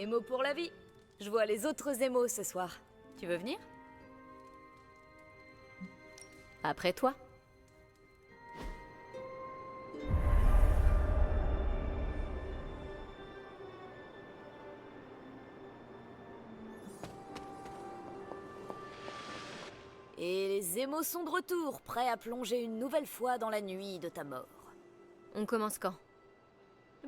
Émo pour la vie. Je vois les autres émos ce soir. Tu veux venir? Après toi. Et les émos sont de retour, prêts à plonger une nouvelle fois dans la nuit de ta mort. On commence quand?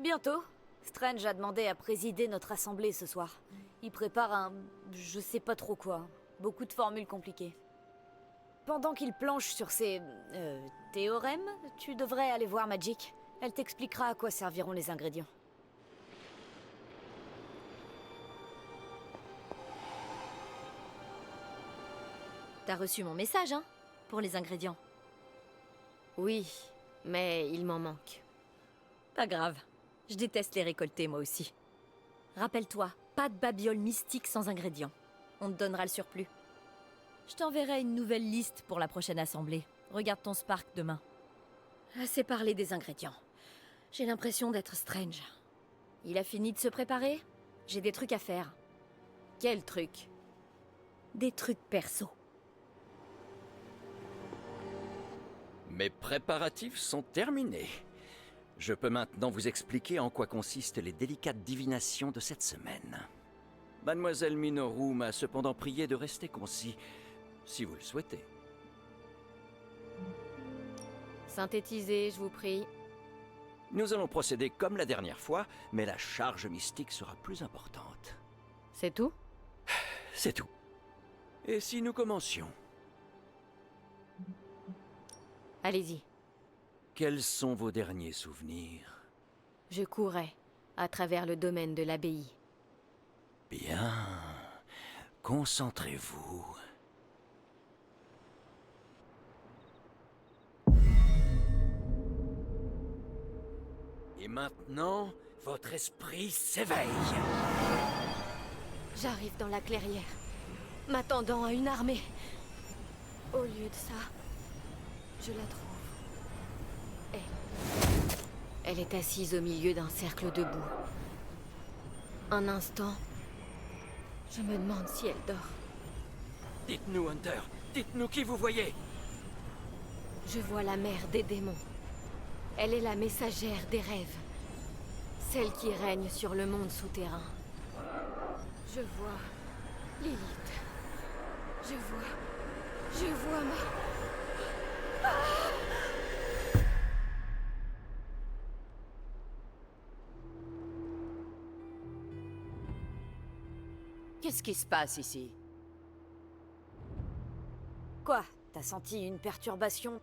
Bientôt. Strange a demandé à présider notre assemblée ce soir. Il prépare un... je sais pas trop quoi. Beaucoup de formules compliquées. Pendant qu'il planche sur ses... théorèmes, tu devrais aller voir Magic. Elle t'expliquera à quoi serviront les ingrédients. T'as reçu mon message, hein? Pour les ingrédients. Oui, mais il m'en manque. Pas grave. Je déteste les récolter, moi aussi. Rappelle-toi, pas de babiole mystique sans ingrédients. On te donnera le surplus. Je t'enverrai une nouvelle liste pour la prochaine assemblée. Regarde ton Spark demain. Assez parlé des ingrédients. J'ai l'impression d'être Strange. Il a fini de se préparer? J'ai des trucs à faire. Quels trucs? Des trucs perso. Mes préparatifs sont terminés. Je peux maintenant vous expliquer en quoi consistent les délicates divinations de cette semaine. Mademoiselle Minoru m'a cependant prié de rester concis, si vous le souhaitez. Synthétisez, je vous prie. Nous allons procéder comme la dernière fois, mais la charge mystique sera plus importante. C'est tout? C'est tout. Et si nous commencions? Allez-y. Quels sont vos derniers souvenirs? Je courais à travers le domaine de l'abbaye. Bien. Concentrez-vous. Et maintenant, votre esprit s'éveille. J'arrive dans la clairière, m'attendant à une armée. Au lieu de ça, je la trouve. Elle est assise au milieu d'un cercle de boue. Un instant, je me demande si elle dort. Dites-nous, Hunter, dites-nous qui vous voyez. Je vois la mère des démons. Elle est la messagère des rêves. Celle qui règne sur le monde souterrain. Je vois Lilith. Je vois ma... Qu'est-ce qui se passe ici? Quoi? T'as senti une perturbation?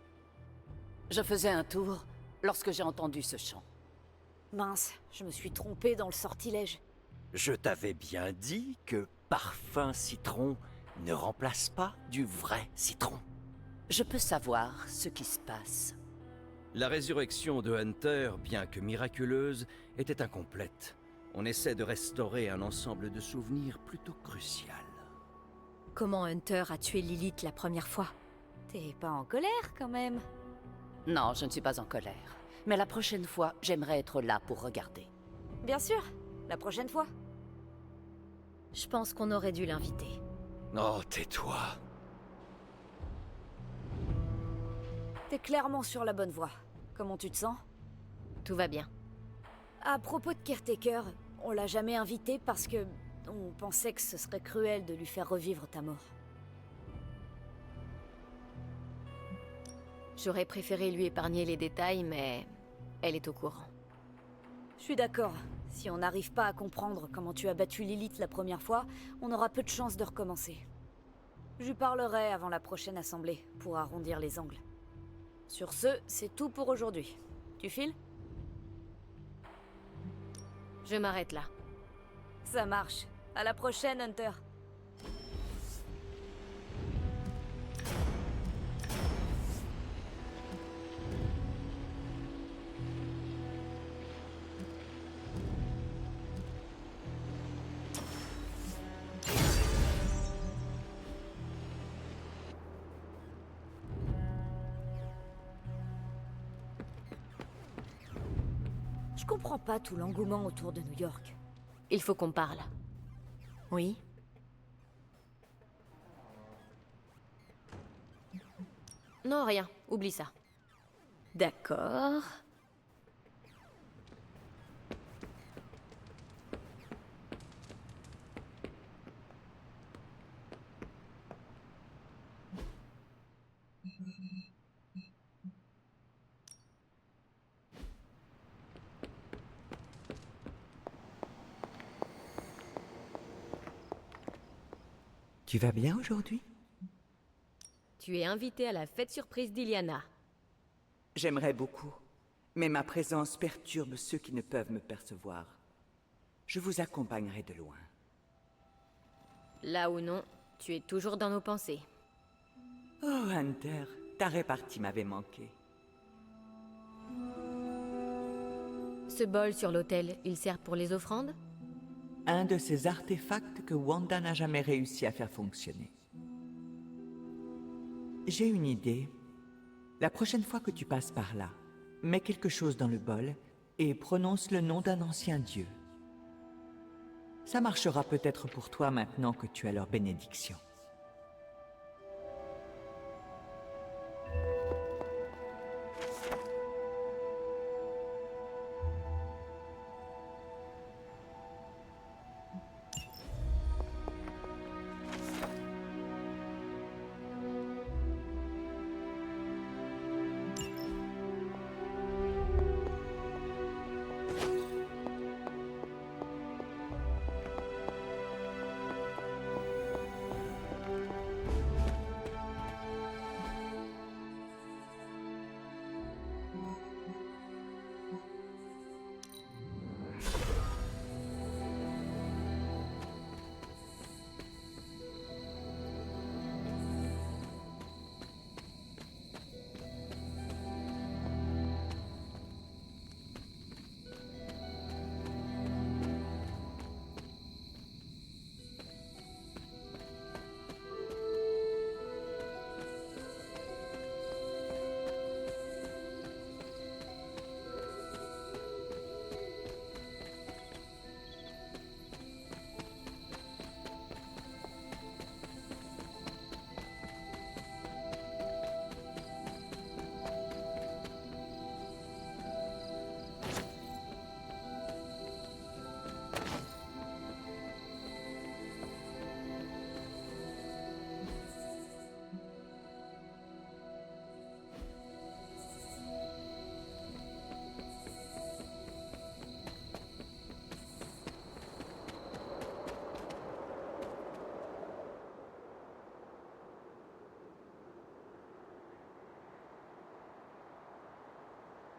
Je faisais un tour lorsque j'ai entendu ce chant. Mince, je me suis trompée dans le sortilège. Je t'avais bien dit que parfum citron ne remplace pas du vrai citron. Je peux savoir ce qui se passe. La résurrection de Hunter, bien que miraculeuse, était incomplète. On essaie de restaurer un ensemble de souvenirs plutôt crucial. Comment Hunter a tué Lilith la première fois? T'es pas en colère, quand même? Non, je ne suis pas en colère. Mais la prochaine fois, j'aimerais être là pour regarder. Bien sûr, la prochaine fois. Je pense qu'on aurait dû l'inviter. Oh, tais-toi. T'es clairement sur la bonne voie. Comment tu te sens? Tout va bien. À propos de Caretaker, on l'a jamais invité parce que... on pensait que ce serait cruel de lui faire revivre ta mort. J'aurais préféré lui épargner les détails, mais... elle est au courant. Je suis d'accord. Si on n'arrive pas à comprendre comment tu as battu Lilith la première fois, on aura peu de chances de recommencer. Je lui parlerai avant la prochaine assemblée, pour arrondir les angles. Sur ce, c'est tout pour aujourd'hui. Tu files? Je m'arrête là. Ça marche. À la prochaine, Hunter. Je comprends pas tout l'engouement autour de New York. Il faut qu'on parle. Oui. Non, rien. Oublie ça. D'accord. Tu vas bien aujourd'hui? Tu es invité à la fête surprise d'Iliana. J'aimerais beaucoup, mais ma présence perturbe ceux qui ne peuvent me percevoir. Je vous accompagnerai de loin. Là ou non, tu es toujours dans nos pensées. Oh, Hunter, ta répartie m'avait manqué. Ce bol sur l'autel, il sert pour les offrandes? Un de ces artefacts que Wanda n'a jamais réussi à faire fonctionner. J'ai une idée. La prochaine fois que tu passes par là, mets quelque chose dans le bol et prononce le nom d'un ancien dieu. Ça marchera peut-être pour toi maintenant que tu as leur bénédiction.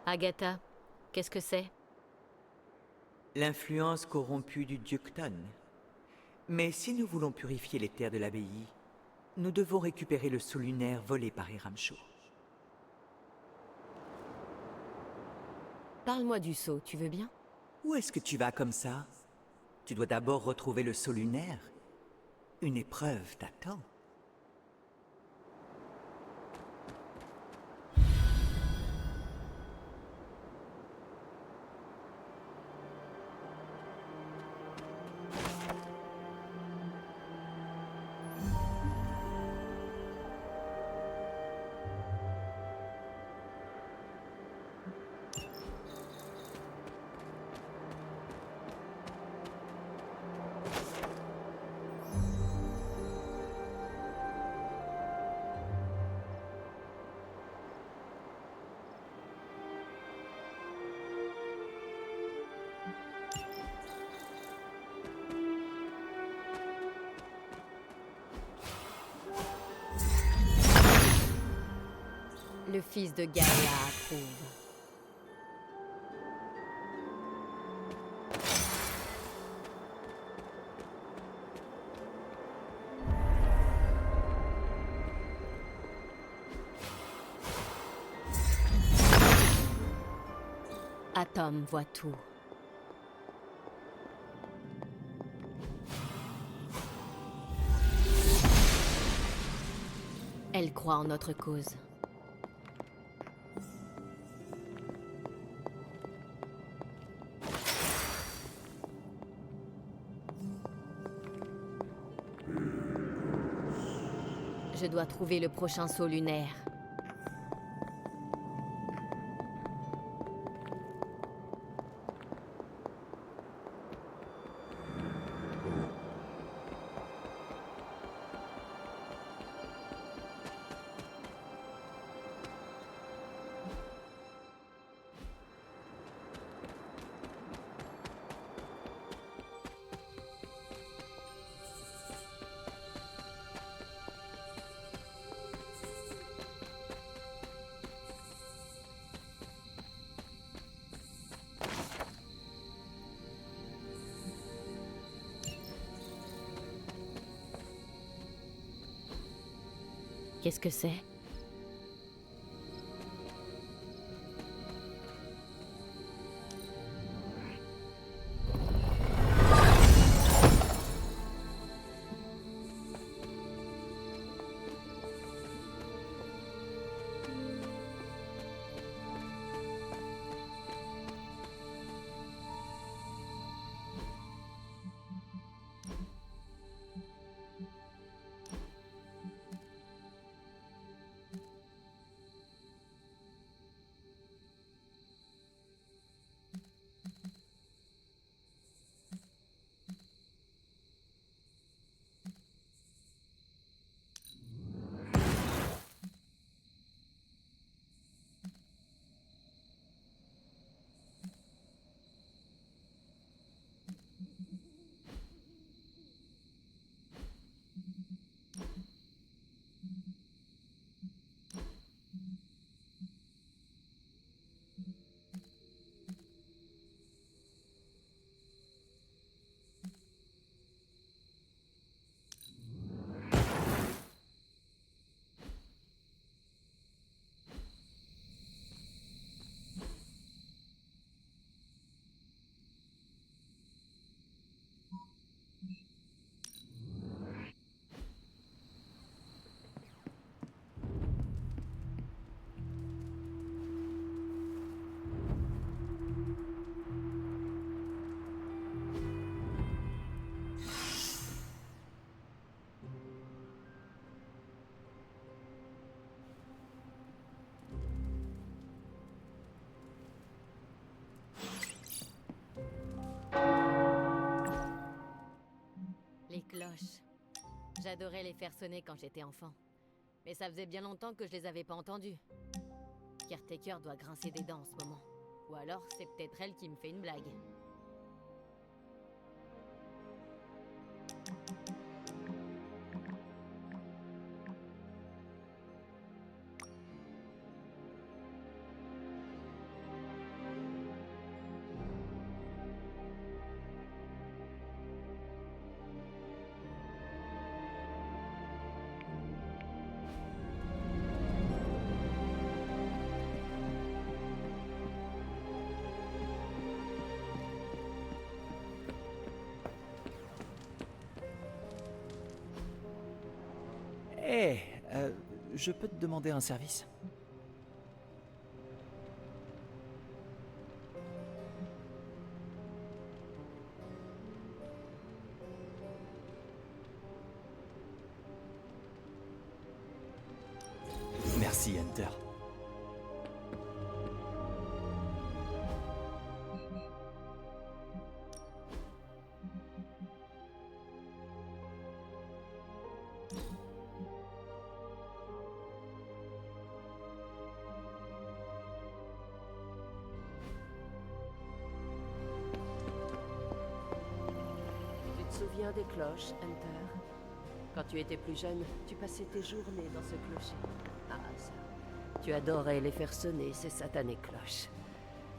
Agatha, qu'est-ce que c'est? L'influence corrompue du dieu Cton. Mais si nous voulons purifier les terres de l'abbaye, nous devons récupérer le sceau lunaire volé par Iramsho. Parle-moi du sceau, tu veux bien? Où est-ce que tu vas comme ça? Tu dois d'abord retrouver le sceau lunaire. Une épreuve t'attend. Le fils de Gaïa approuve. Atom voit tout. Elle croit en notre cause. Je dois trouver le prochain saut lunaire. Qu'est-ce que c'est? Les cloches. J'adorais les faire sonner quand j'étais enfant. Mais ça faisait bien longtemps que je les avais pas entendues. Caretaker doit grincer des dents en ce moment. Ou alors, c'est peut-être elle qui me fait une blague. Hé, je peux te demander un service? Merci, Hunter. Tu te souviens des cloches, Hunter? Quand tu étais plus jeune, tu passais tes journées dans ce clocher. Ah, ça. Tu adorais les faire sonner, ces satanées cloches.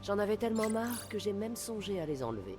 J'en avais tellement marre que j'ai même songé à les enlever.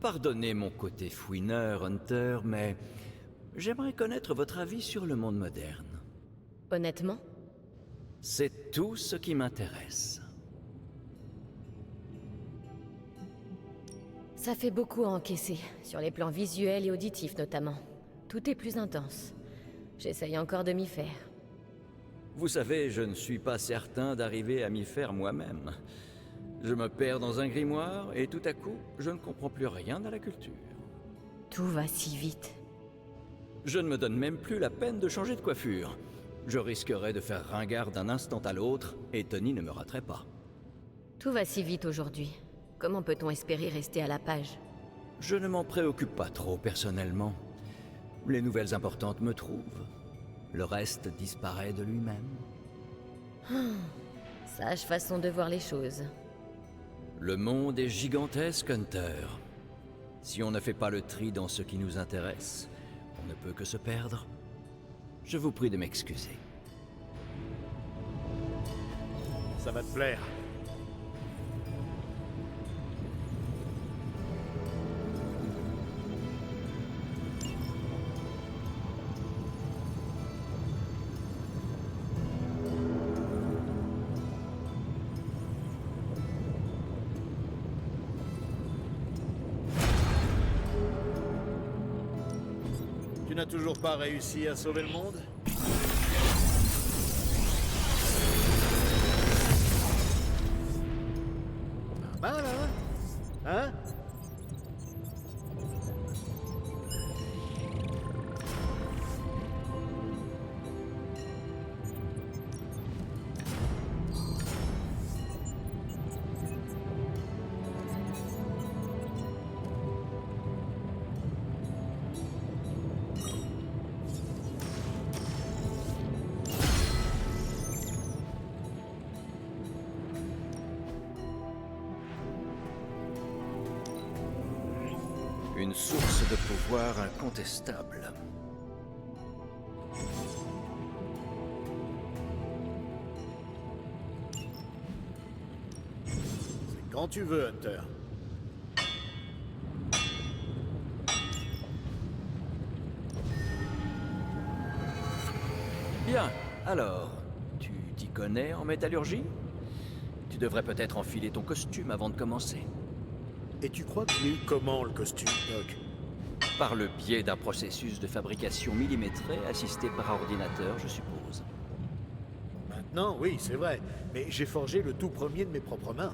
Pardonnez mon côté fouineur, Hunter, mais j'aimerais connaître votre avis sur le monde moderne. Honnêtement, C'est tout ce qui m'intéresse. ça fait beaucoup à encaisser, sur les plans visuels et auditifs notamment. Tout est plus intense. J'essaye encore de m'y faire. Vous savez, je ne suis pas certain d'arriver à m'y faire moi-même. Je me perds dans un grimoire et tout à coup, je ne comprends plus rien à la culture. Tout va si vite. Je ne me donne même plus la peine de changer de coiffure. Je risquerais de faire ringard d'un instant à l'autre et Tony ne me raterait pas. Tout va si vite aujourd'hui. Comment peut-on espérer rester à la page? Je ne m'en préoccupe pas trop personnellement. Les nouvelles importantes me trouvent. Le reste disparaît de lui-même. Sage façon de voir les choses. Le monde est gigantesque, Hunter. Si on ne fait pas le tri dans ce qui nous intéresse, on ne peut que se perdre. Je vous prie de m'excuser. Ça va te plaire. Tu n'as toujours pas réussi à sauver le monde? Bah là, hein? Une source de pouvoir incontestable. C'est quand tu veux, Hunter. Bien, alors, tu t'y connais en métallurgie? Tu devrais peut-être enfiler ton costume avant de commencer. Et tu crois que j'ai eu comment le costume, Doc? Par le biais d'un processus de fabrication millimétré assisté par ordinateur, je suppose. Maintenant, oui, c'est vrai. Mais j'ai forgé le tout premier de mes propres mains.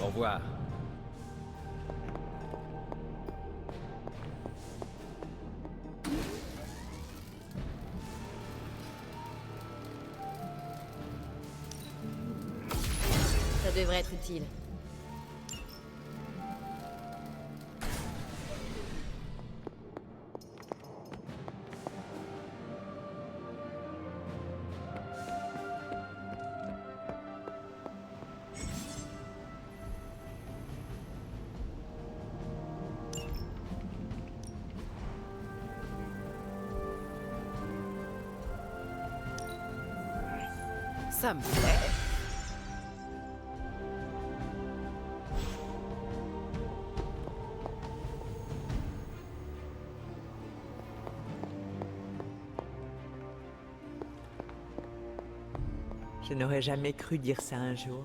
Au revoir. Ça devrait être utile. Ça me plaît. Je n'aurais jamais cru dire ça un jour.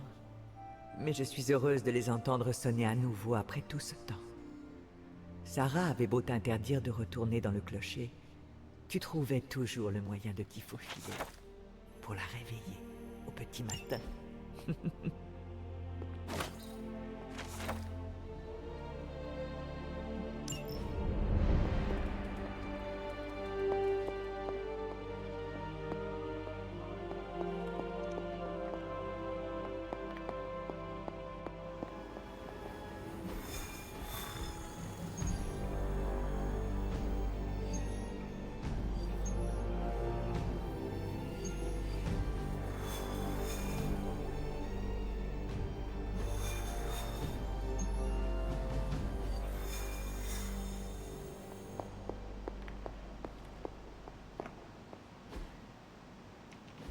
Mais je suis heureuse de les entendre sonner à nouveau après tout ce temps. Sarah avait beau t'interdire de retourner dans le clocher, tu trouvais toujours le moyen de t'y faufiler pour la réveiller au petit matin.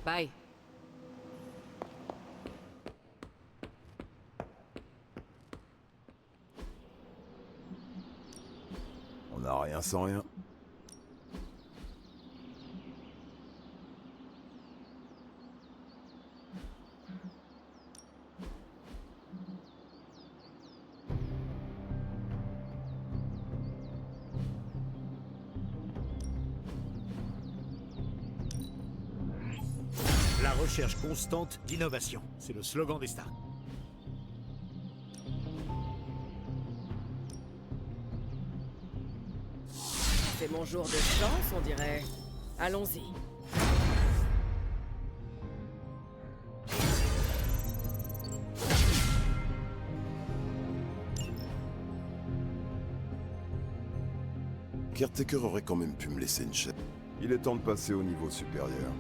Bye. On n'a rien sans rien. La recherche constante d'innovation, c'est le slogan des Stark. C'est mon jour de chance, on dirait. Allons-y. Caretaker aurait quand même pu me laisser une chaîne. Il est temps de passer au niveau supérieur.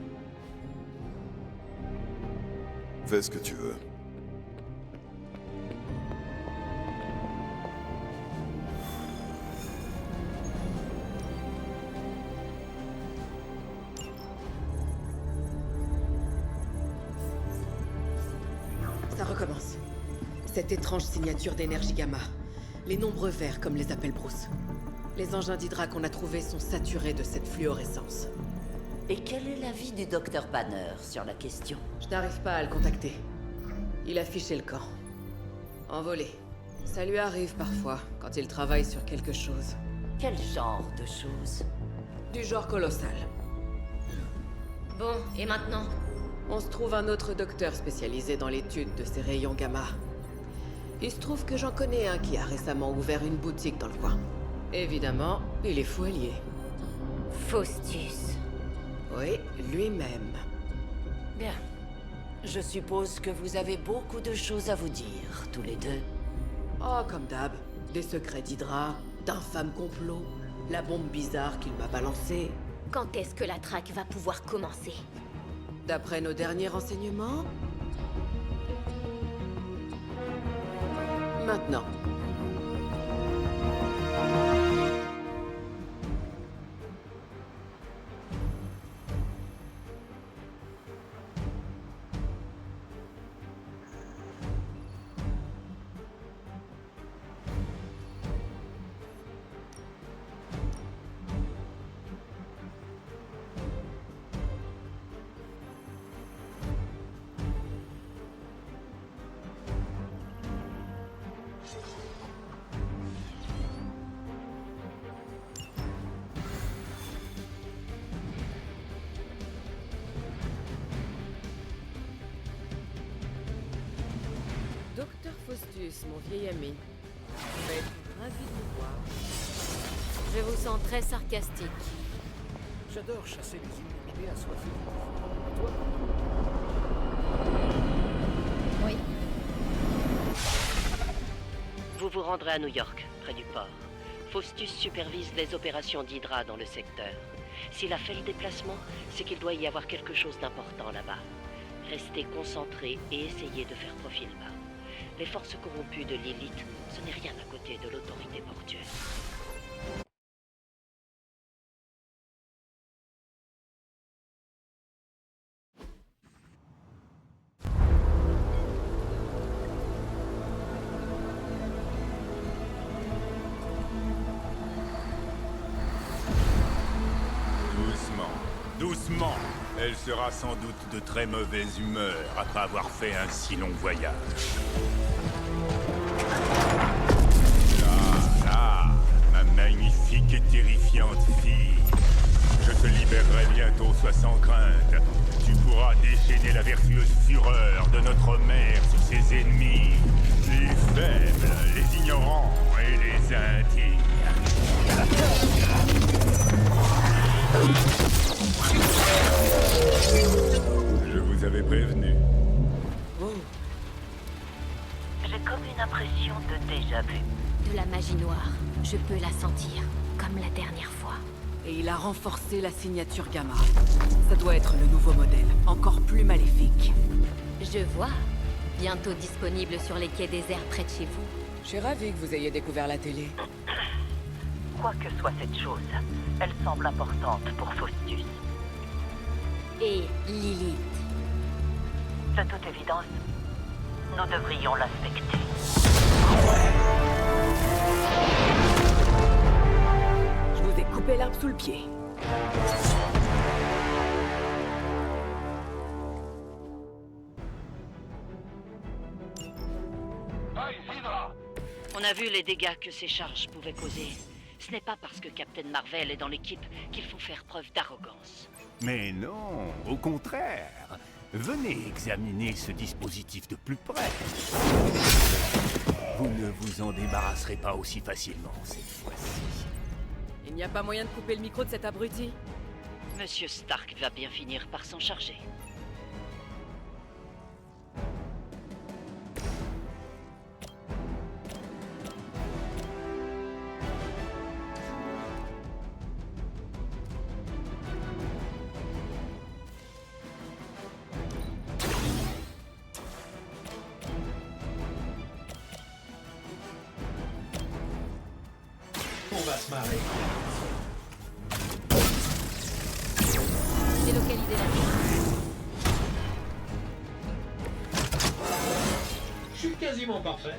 Fais ce que tu veux. Ça recommence. Cette étrange signature d'énergie gamma. Les nombreux verts, comme les appelle Bruce. Les engins d'Hydra qu'on a trouvés sont saturés de cette fluorescence. Et quel est l'avis du docteur Banner sur la question? Je n'arrive pas à le contacter. Il a fiché le camp. Envolé. Ça lui arrive parfois, quand il travaille sur quelque chose. Quel genre de choses? Du genre colossal. Bon, et maintenant? On se trouve un autre docteur spécialisé dans l'étude de ces rayons gamma. Il se trouve que j'en connais un qui a récemment ouvert une boutique dans le coin. Évidemment, il est fou allié. Faustus. Oui, lui-même. Bien. Je suppose que vous avez beaucoup de choses à vous dire, tous les deux. Oh, comme d'hab. Des secrets d'Hydra, d'infâmes complots, la bombe bizarre qu'il m'a balancée. Quand est-ce que la traque va pouvoir commencer? D'après nos derniers renseignements... Maintenant. Docteur Faustus, mon vieil ami. Je vais être ravi de vous voir. Je vous sens très sarcastique. J'adore chasser les illuminés assoiffés. Et toi? Oui. Vous vous rendrez à New York, près du port. Faustus supervise les opérations d'Hydra dans le secteur. S'il a fait le déplacement, c'est qu'il doit y avoir quelque chose d'important là-bas. Restez concentrés et essayez de faire profil bas. Les forces corrompues de Lilith, ce n'est rien à côté de l'autorité portuaire. Doucement. Elle sera sans doute de très mauvaise humeur après avoir fait un si long voyage. Là, ma magnifique et terrifiante fille. Je te libérerai bientôt, sois sans crainte. Tu pourras déchaîner la vertueuse fureur de notre mère sur ses ennemis. Les faibles, les ignorants et les indignes. Je vous avais prévenu. Oh. J'ai comme une impression de déjà-vu. De la magie noire. Je peux la sentir, comme la dernière fois. Et il a renforcé la signature gamma. Ça doit être le nouveau modèle, encore plus maléfique. Je vois. Bientôt disponible sur les quais déserts près de chez vous. Je suis ravie que vous ayez découvert la télé. Quoi que soit cette chose, elle semble importante pour Faustus. et Lilith. De toute évidence, nous devrions l'inspecter. Je vous ai coupé l'herbe sous le pied. On a vu les dégâts que ces charges pouvaient causer. Ce n'est pas parce que Captain Marvel est dans l'équipe qu'il faut faire preuve d'arrogance. Mais non, au contraire. Venez examiner ce dispositif de plus près. Vous ne vous en débarrasserez pas aussi facilement cette fois-ci. Il n'y a pas moyen de couper le micro de cet abruti? Monsieur Stark va bien finir par s'en charger. On va se marrer. Délocaliser la ville. Je suis quasiment parfait.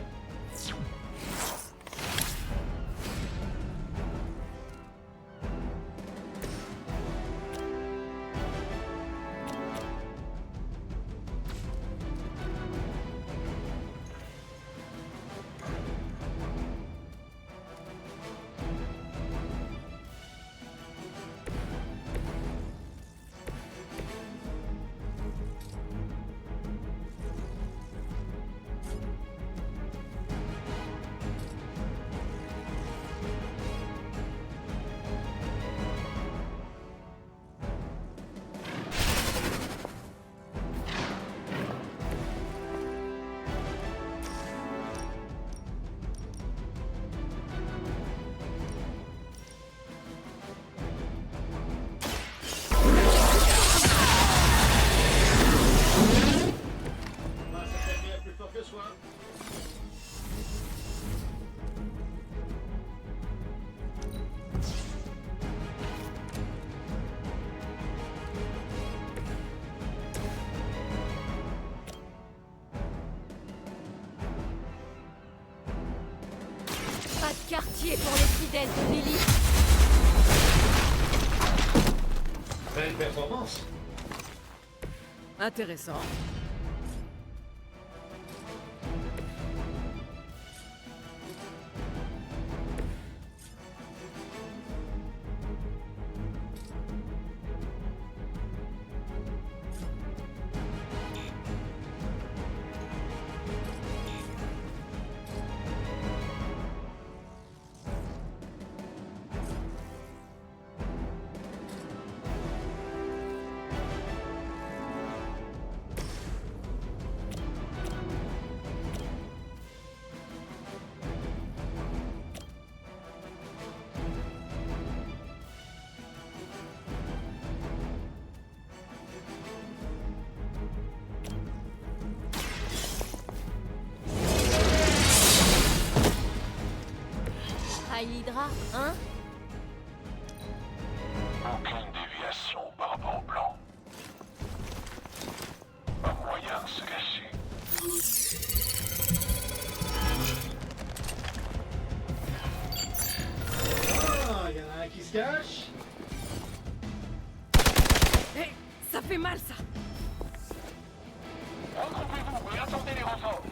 Pas de quartier pour les fidèles de Lilith. Belle performance. Intéressant. Hydra, hein? Aucune déviation, Barban Blanc. Pas moyen de se cacher. Ah, il y en a un qui se cache. Hé, ça fait mal ça. Regroupez-vous et attendez les renforts.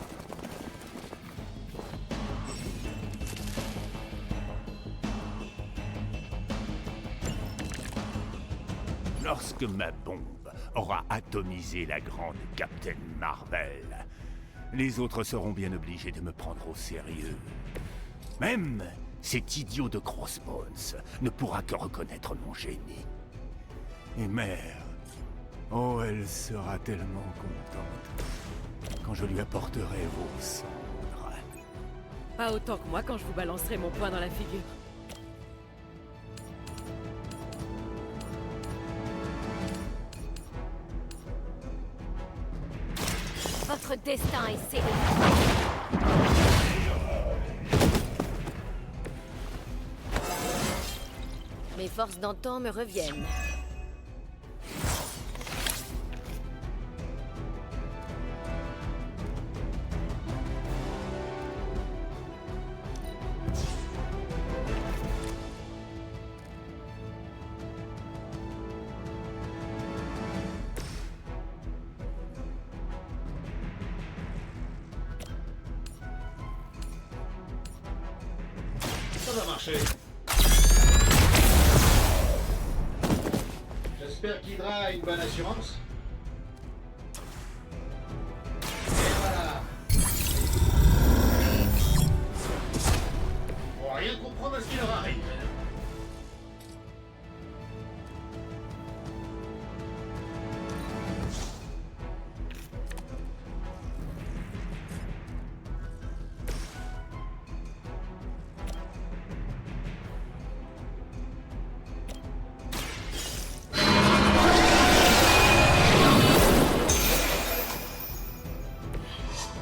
Lorsque ma bombe aura atomisé la grande Captain Marvel, les autres seront bien obligés de me prendre au sérieux. Même cet idiot de Crossbones ne pourra que reconnaître mon génie. Et mère, oh, elle sera tellement contente quand je lui apporterai vos cendres. Pas autant que moi quand je vous balancerai mon poing dans la figure. Votre destin est scellé. Mes forces d'antan me reviennent. Ça va marcher. J'espère qu'Hydra a une bonne assurance. Et voilà. Pour rien comprendre à ce qui leur arrive.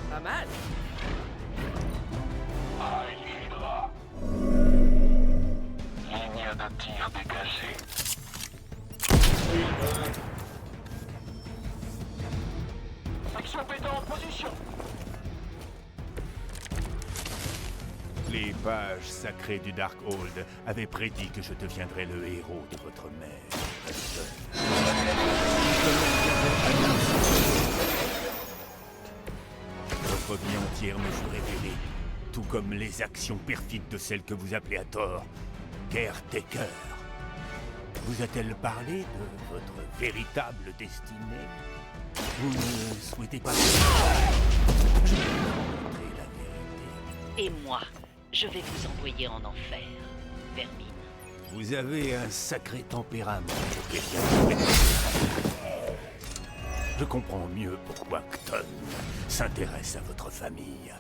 Pas mal. Ligne de tir dégagée. Section bêta en position. Les pages sacrées du Darkhold avaient prédit que je deviendrais le héros de votre mère. Votre vie entière me fut révélée, tout comme les actions perfides de celle que vous appelez à tort Caretaker. Vous a-t-elle parlé de votre véritable destinée? Vous ne souhaitez pas... Je vais vous montrer la vérité. Et moi, je vais vous envoyer en enfer, Vermine. Vous avez un sacré tempérament pour quelqu'un de... Je comprends mieux pourquoi Kton s'intéresse à votre famille.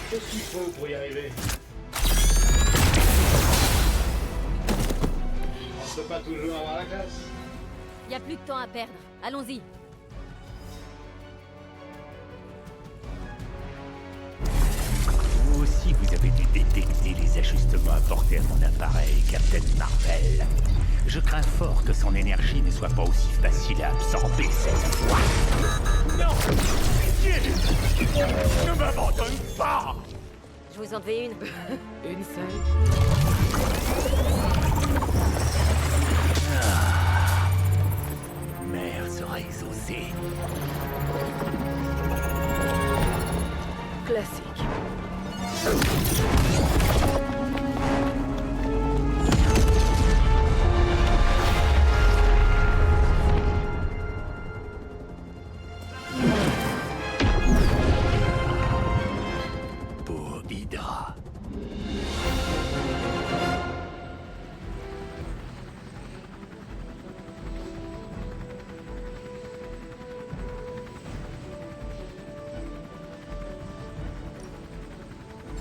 Qu'est-ce qu'il faut pour y arriver? On peut pas toujours avoir la classe. Y a plus de temps à perdre. Allons-y. Vous aussi, vous avez dû détecter les ajustements apportés à mon appareil, Captain Marvel. Je crains fort que son énergie ne soit pas aussi facile à absorber cette fois. Non! Pitié! Ne m'abandonne pas! Je vous en devais une. Une seule. Mère sera exaucée. Classique. Pour Hydra.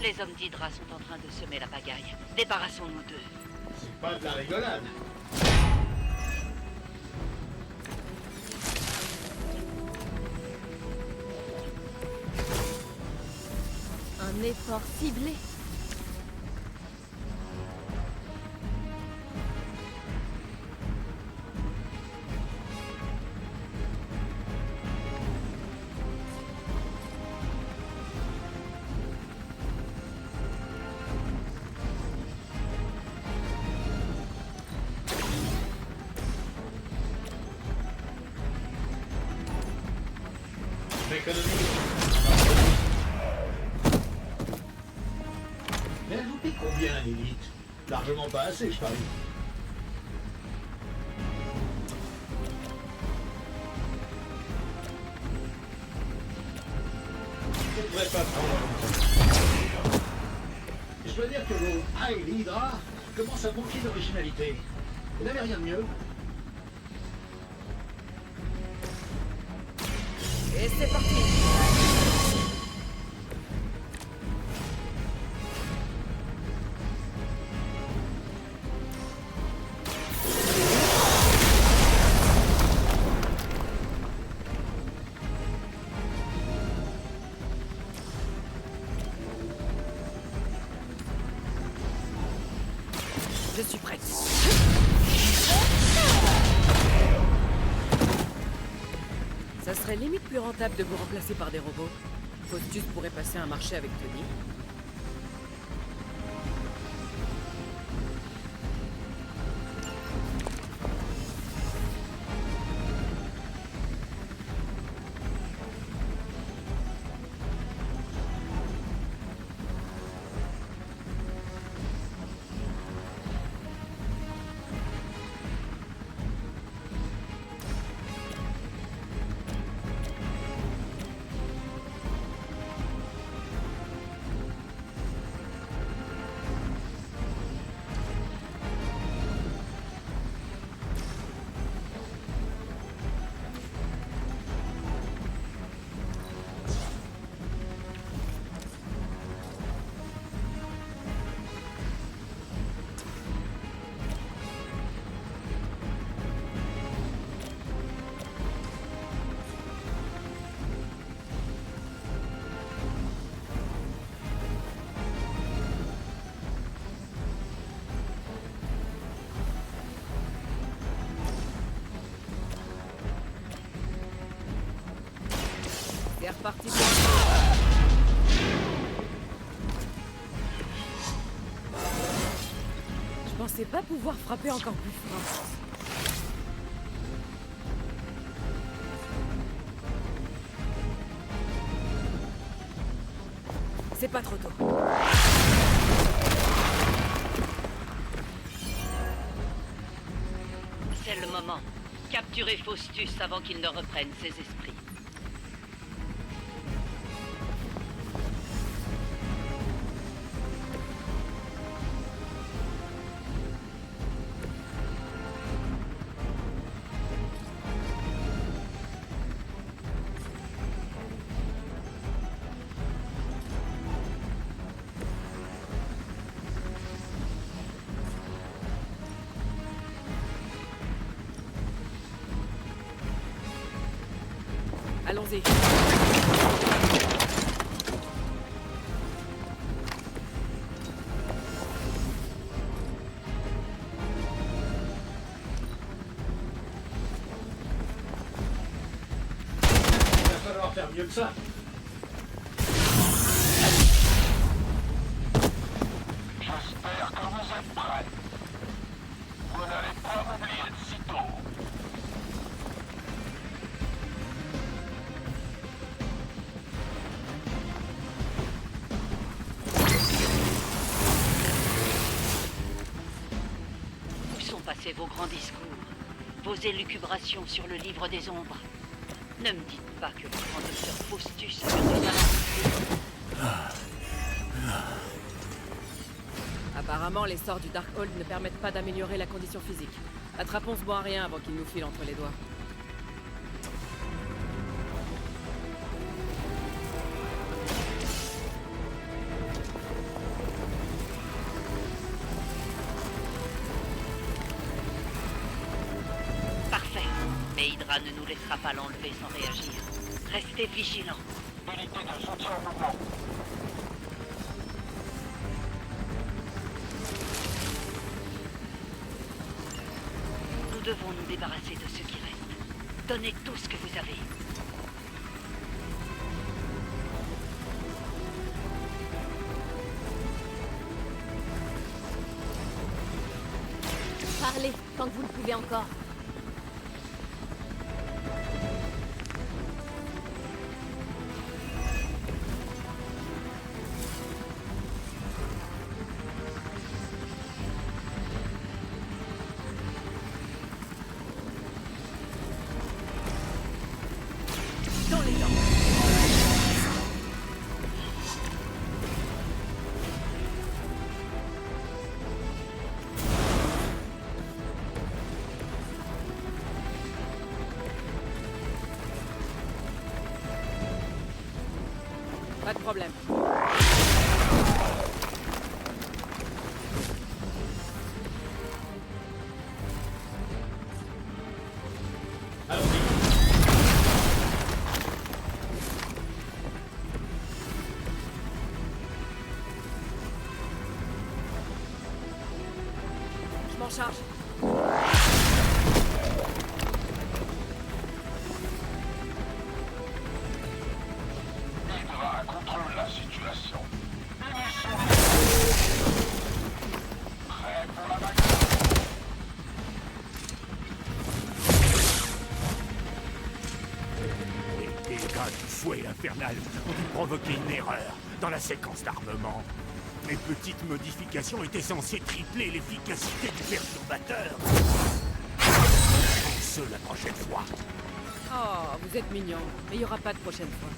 Les hommes d'Hydra sont en train de semer la pagaille. Débarrassons-nous d'eux. C'est pas de la rigolade. Un effort ciblé. L'économie. Mais elle vous pique combien, Lilith? Largement pas assez, je parie. Je ne devrais pas prendre. Je dois dire que vos Hail Hydra commencent à manquer d'originalité. Vous n'avez rien de mieux? Et c'est parti. Je suis prête. Ça serait limite plus rentable de vous remplacer par des robots. Faustus pourrait passer un marché avec Tony. reparti. Je pensais pas pouvoir frapper encore plus fort. C'est pas trop tôt. C'est le moment. Capturez Faustus avant qu'il ne reprenne ses esprits. Allons-y. Il va falloir faire mieux que ça. J'espère que vous êtes prêts. Vous n'allez pas m'oublier de sitôt. Où sont passés vos grands discours, vos élucubrations sur le livre des ombres? Ne me dites pas que le grand docteur Faustus a perdu la... Apparemment, les sorts du Darkhold ne permettent pas d'améliorer la condition physique. Attrapons ce bon à rien avant qu'il nous file entre les doigts. Parfait. Mais Hydra ne nous laissera pas l'enlever sans réagir. Restez vigilants. Unité de soutien au mouvement. Nous devons nous débarrasser de ce qui reste. Donnez tout ce que vous avez. Parlez, tant que vous le pouvez encore. Dans les dents. Pas de problème. Je m'en charge. Hydra contrôle la situation. Prêt pour la bagarre. Les dégâts du fouet infernal ont dû provoquer une erreur dans la séquence d'armement. Mes petites modifications étaient censées tripler l'efficacité du perturbateur. Ce la prochaine fois. Oh, vous êtes mignon. Mais il n'y aura pas de prochaine fois.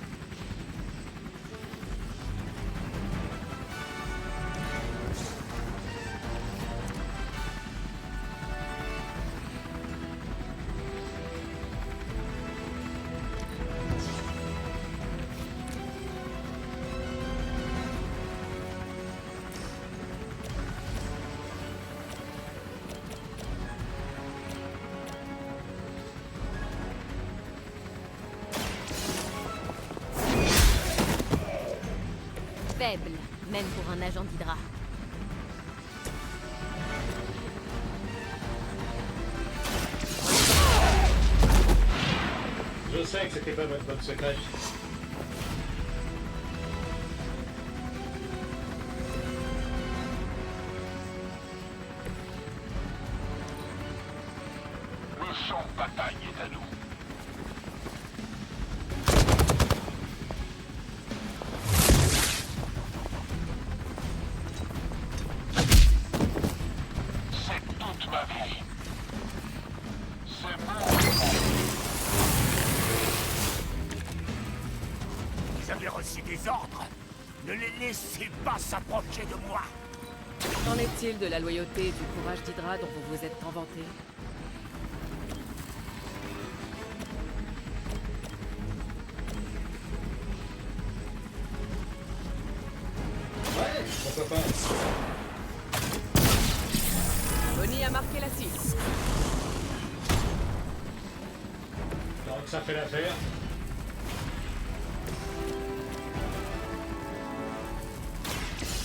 Faible, même pour un agent d'Hydra. Je sais que c'était pas votre bonne secrète. reçu des ordres. Ne les laissez pas s'approcher de moi. Qu'en est-il de la loyauté et du courage d'Hydra dont vous vous êtes tant vanté? Ouais, pourquoi pas. Bonnie a marqué la cible. Tant que ça fait l'affaire.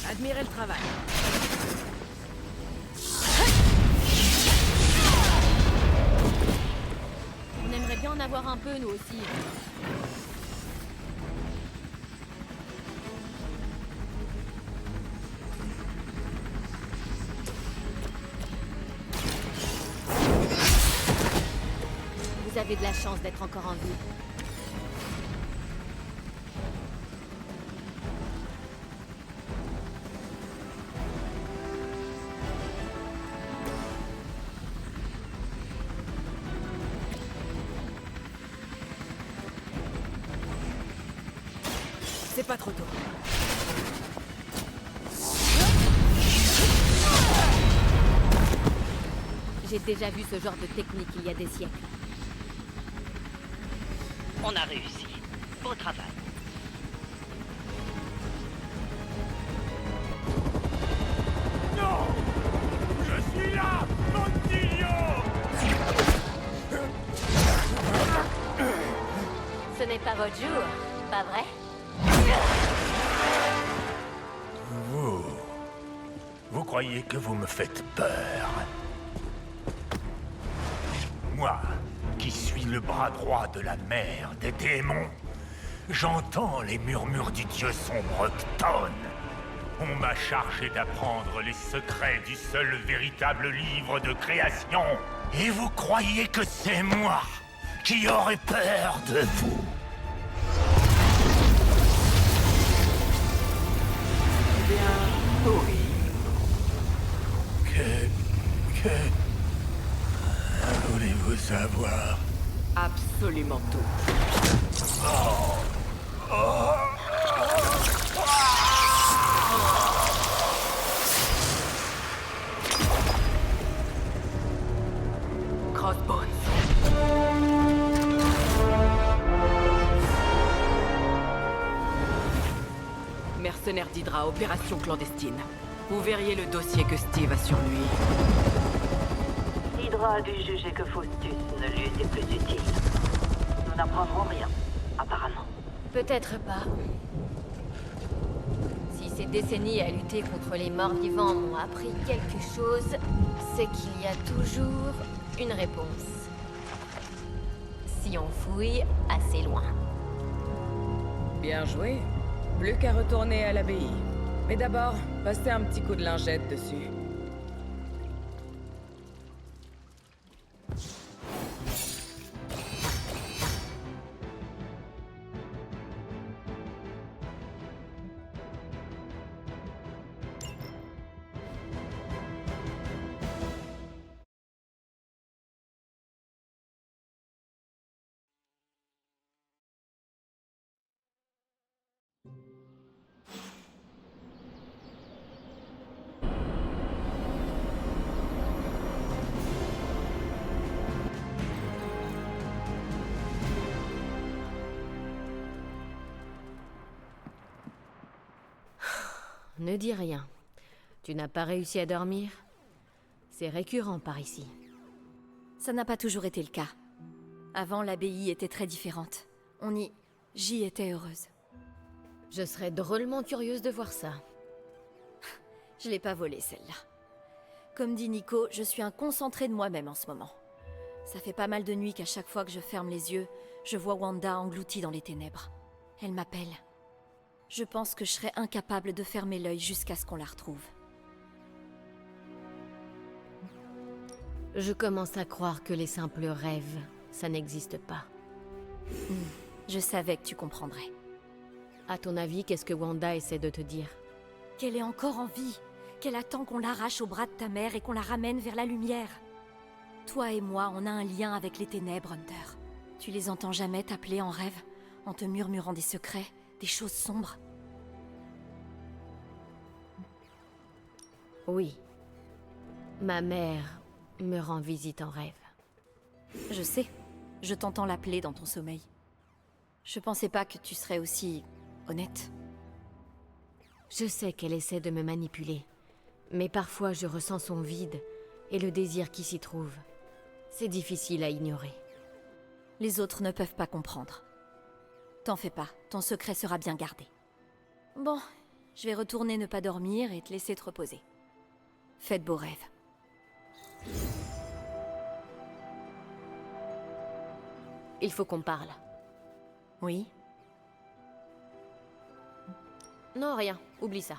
Admirez le travail. On aimerait bien en avoir un peu, nous aussi. Vous avez de la chance d'être encore en vie. C'est pas trop tôt. J'ai déjà vu ce genre de technique il y a des siècles. On a réussi. Beau travail. Non! Je suis là, Montillo! Ce n'est pas votre jour, pas vrai? Vous croyez que vous me faites peur? Moi, qui suis le bras droit de la mère des démons, j'entends les murmures du dieu sombre Cton. On m'a chargé d'apprendre les secrets du seul véritable livre de création. Et vous croyez que c'est moi qui aurais peur de vous? Bien, oui. Que voulez-vous savoir? Absolument tout. Crossbones. Mercenaire d'Hydra, opération clandestine. Vous verriez le dossier que Steve a sur lui. Hydra a dû juger que Faustus ne lui était plus utile. Nous n'apprendrons rien, apparemment. Peut-être pas. Si ces décennies à lutter contre les morts vivants m'ont appris quelque chose, c'est qu'il y a toujours une réponse. Si on fouille assez loin. Bien joué. Plus qu'à retourner à l'abbaye. Mais d'abord, passez un petit coup de lingette dessus. Ne dis rien. Tu n'as pas réussi à dormir? C'est récurrent par ici. Ça n'a pas toujours été le cas. Avant, l'abbaye était très différente. J'y étais heureuse. Je serais drôlement curieuse de voir ça. Je l'ai pas volée, celle-là. Comme dit Nico, je suis un concentré de moi-même en ce moment. Ça fait pas mal de nuits qu'à chaque fois que je ferme les yeux, je vois Wanda engloutie dans les ténèbres. Elle m'appelle. Je pense que je serais incapable de fermer l'œil jusqu'à ce qu'on la retrouve. Je commence à croire que les simples rêves, ça n'existe pas. Je savais que tu comprendrais. À ton avis, qu'est-ce que Wanda essaie de te dire? Qu'elle est encore en vie, qu'elle attend qu'on l'arrache au bras de ta mère et qu'on la ramène vers la lumière. Toi et moi, on a un lien avec les ténèbres, Hunter. Tu les entends jamais t'appeler en rêve, en te murmurant des secrets, Des choses sombres. Oui. Ma mère me rend visite en rêve. Je sais. Je t'entends l'appeler dans ton sommeil. Je pensais pas que tu serais aussi... honnête. Je sais qu'elle essaie de me manipuler, mais parfois je ressens son vide et le désir qui s'y trouve. C'est difficile à ignorer. Les autres ne peuvent pas comprendre. T'en fais pas, ton secret sera bien gardé. Bon, je vais retourner ne pas dormir et te laisser te reposer. Fais de beaux rêves. Il faut qu'on parle. Oui? Non, rien. Oublie ça.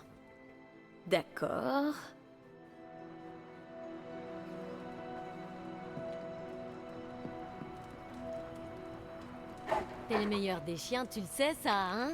D'accord. T'es le meilleur des chiens, tu le sais ça, hein?